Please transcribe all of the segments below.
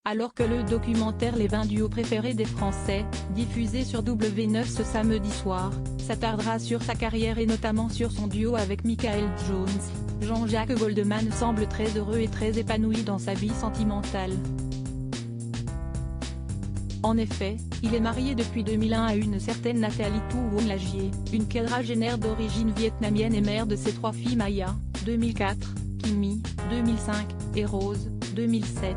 Alors que le documentaire Les 20 duos préférés des Français, diffusé sur W9 ce samedi soir, s'attardera sur sa carrière et notamment sur son duo avec Michael Jones, Jean-Jacques Goldman semble très heureux et très épanoui dans sa vie sentimentale. En effet, il est marié depuis 2001 à une certaine Nathalie Thuong-Lagier, une quadragénaire d'origine vietnamienne et mère de ses 3 filles Maya, 2004, Kimi, 2005, et Rose, 2007.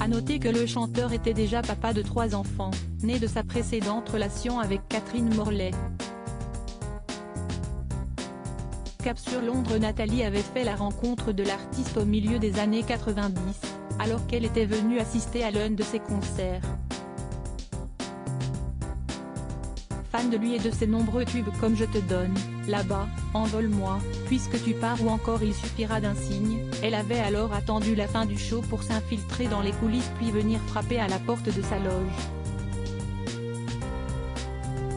À noter que le chanteur était déjà papa de 3 enfants, nés de sa précédente relation avec Catherine Morlet. Cap sur Londres. Nathalie avait fait la rencontre de l'artiste au milieu des années 90, alors qu'elle était venue assister à l'un de ses concerts. Fan de lui et de ses nombreux tubes comme Je te donne, Là-bas, Envole-moi, Puisque tu pars ou encore Il suffira d'un signe, elle avait alors attendu la fin du show pour s'infiltrer dans les coulisses puis venir frapper à la porte de sa loge.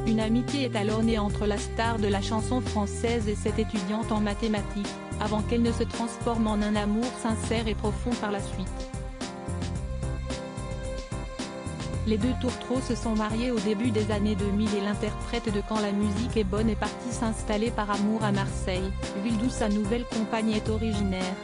Une amitié est alors née entre la star de la chanson française et cette étudiante en mathématiques, avant qu'elle ne se transforme en un amour sincère et profond par la suite. Les deux tourtereaux se sont mariés au début des années 2000 et l'interprète de Quand la musique est bonne est parti s'installer par amour à Marseille, ville d'où sa nouvelle compagne est originaire.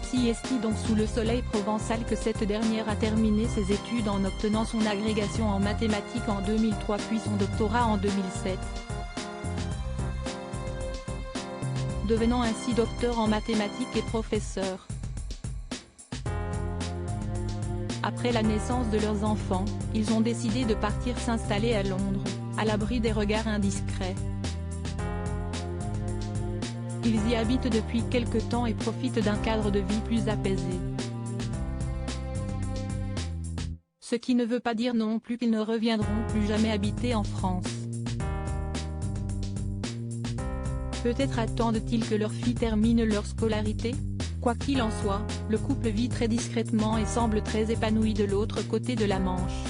Si est donc sous le soleil provençal que cette dernière a terminé ses études en obtenant son agrégation en mathématiques en 2003 puis son doctorat en 2007. Devenant ainsi docteur en mathématiques et professeur. Après la naissance de leurs enfants, ils ont décidé de partir s'installer à Londres, à l'abri des regards indiscrets. Ils y habitent depuis quelque temps et profitent d'un cadre de vie plus apaisé. Ce qui ne veut pas dire non plus qu'ils ne reviendront plus jamais habiter en France. Peut-être attendent-ils que leurs filles terminent leur scolarité ? Quoi qu'il en soit, le couple vit très discrètement et semble très épanoui de l'autre côté de la Manche.